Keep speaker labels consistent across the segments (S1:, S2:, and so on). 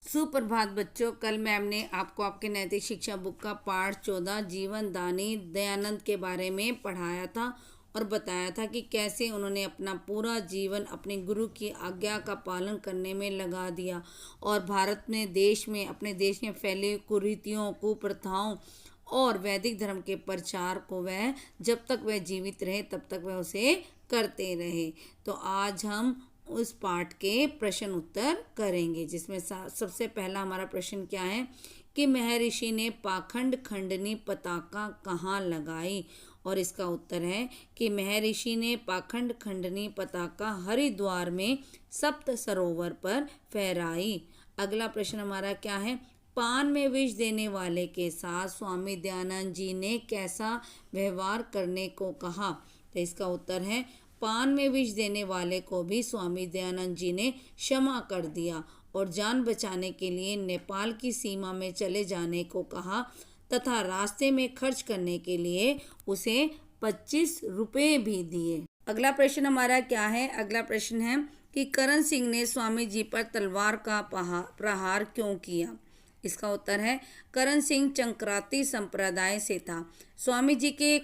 S1: सुप्रभात बच्चों। कल मैम ने आपको आपके नैतिक शिक्षा बुक का पाठ 14 जीवन दानी दयानंद के बारे में पढ़ाया था और बताया था कि कैसे उन्होंने अपना पूरा जीवन अपने गुरु की आज्ञा का पालन करने में लगा दिया और भारत में अपने देश में फैले कुरीतियों कुप्रथाओं और वैदिक धर्म के प्रचार को वह जब तक वह जीवित रहे तब तक वह उसे करते रहे। तो आज हम उस पाठ के प्रश्न उत्तर करेंगे, जिसमें सबसे पहला हमारा प्रश्न क्या है कि महर्षि ने पाखंड खंडनी पताका कहाँ लगाई। और इसका उत्तर है कि महर्षि ने पाखंड खंडनी पताका हरिद्वार में सप्त सरोवर पर फहराई। अगला प्रश्न हमारा क्या है, पान में विष देने वाले के साथ स्वामी दयानंद जी ने कैसा व्यवहार करने को कहा। तो इसका उत्तर है पान में विष देने वाले को भी स्वामी दयानंद जी ने क्षमा कर दिया और जान बचाने के लिए नेपाल की सीमा में चले जाने को कहा तथा रास्ते में खर्च करने के लिए उसे 25 रुपये भी दिए। अगला प्रश्न हमारा क्या है, अगला प्रश्न है कि करण सिंह ने स्वामी जी पर तलवार का प्रहार क्यों किया। इसका उत्तर है करण सिंह चंक्राती संप्रदाय से था। स्वामी जी के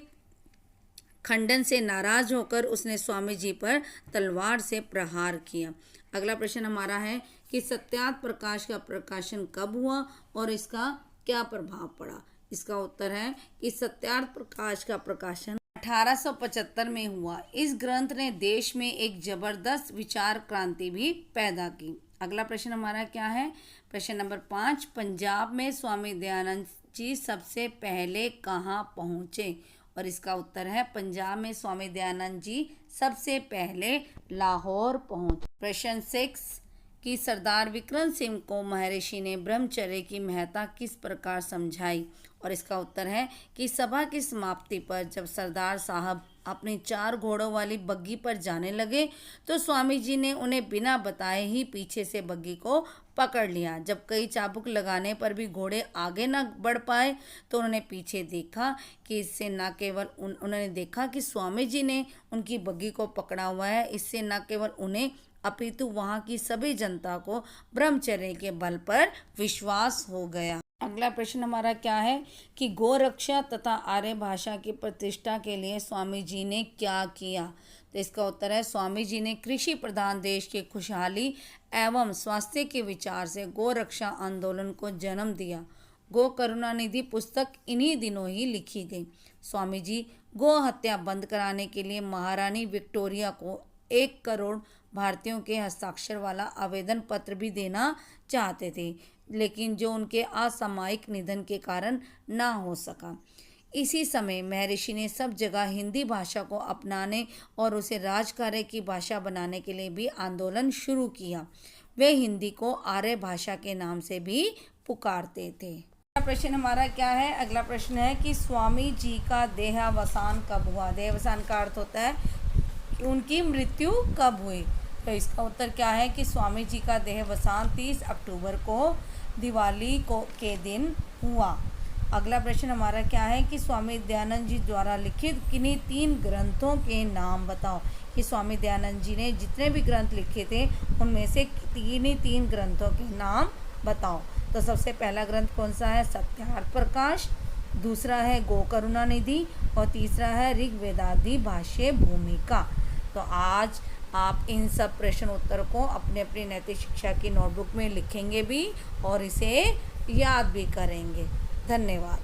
S1: खंडन से नाराज होकर उसने स्वामी जी पर तलवार से प्रहार किया। अगला प्रश्न हमारा है कि सत्यार्थ प्रकाश का प्रकाशन कब हुआ और इसका क्या प्रभाव पड़ा। इसका उत्तर है कि सत्यार्थ प्रकाश का प्रकाशन 1875 में हुआ। इस ग्रंथ ने देश में एक जबरदस्त विचार क्रांति भी पैदा की। अगला प्रश्न हमारा क्या है, प्रश्न नंबर 5, पंजाब में स्वामी दयानंद जी सबसे पहले कहाँ पहुँचे। और इसका उत्तर है पंजाब में स्वामी दयानंद जी सबसे पहले लाहौर पहुंचे। प्रश्न 6 कि सरदार विक्रम सिंह को महर्षि ने ब्रह्मचर्य की महत्ता किस प्रकार समझाई। और इसका उत्तर है कि सभा की समाप्ति पर जब सरदार साहब अपनी 4 घोड़ों वाली बग्गी पर जाने लगे तो स्वामी जी ने उन्हें बिना बताए ही पीछे से बग्गी को पकड़ लिया। जब कई चाबुक लगाने पर भी घोड़े आगे न बढ़ पाए तो उन्होंने पीछे देखा कि इससे न केवल उन्होंने देखा कि स्वामी जी ने उनकी बग्गी को पकड़ा हुआ है, इससे न केवल उन्हें अपितु वहाँ की सभी जनता को ब्रह्मचर्य के बल पर विश्वास हो गया। अगला प्रश्न हमारा क्या है कि गोरक्षा तथा आर्य भाषा की प्रतिष्ठा के लिए स्वामी जी ने क्या किया। तो इसका उत्तर है स्वामी जी ने कृषि प्रधान देश की खुशहाली एवं स्वास्थ्य के विचार से गोरक्षा आंदोलन को जन्म दिया। गो करुणानिधि पुस्तक इन्हीं दिनों ही लिखी गई। स्वामी जी गो हत्या बंद कराने के लिए महारानी विक्टोरिया को 1 करोड़ भारतीयों के हस्ताक्षर वाला आवेदन पत्र भी देना चाहते थे, लेकिन जो उनके असामयिक निधन के कारण ना हो सका। इसी समय महर्षि ने सब जगह हिंदी भाषा को अपनाने और उसे राजकार्य की भाषा बनाने के लिए भी आंदोलन शुरू किया। वे हिंदी को आर्य भाषा के नाम से भी पुकारते थे। अगला प्रश्न हमारा क्या है, अगला प्रश्न है कि स्वामी जी का देहावसान कब हुआ। देहावसान का अर्थ होता है कि उनकी मृत्यु कब हुई। तो इसका उत्तर क्या है कि स्वामी जी का देहावसान 30 अक्टूबर को दिवाली के दिन हुआ। अगला प्रश्न हमारा क्या है कि स्वामी दयानंद जी द्वारा लिखित किन्हीं 3 ग्रंथों के नाम बताओ। कि स्वामी दयानंद जी ने जितने भी ग्रंथ लिखे थे उनमें से किन्हीं 3 ग्रंथों के नाम बताओ। तो सबसे पहला ग्रंथ कौन सा है, सत्यार्थ प्रकाश, दूसरा है गो करुणानिधि और तीसरा है ऋग्वेदादि भाष्य भूमिका। तो आज आप इन सब प्रश्न उत्तर को अपने अपनी नैतिक शिक्षा की नोटबुक में लिखेंगे भी और इसे याद भी करेंगे। धन्यवाद।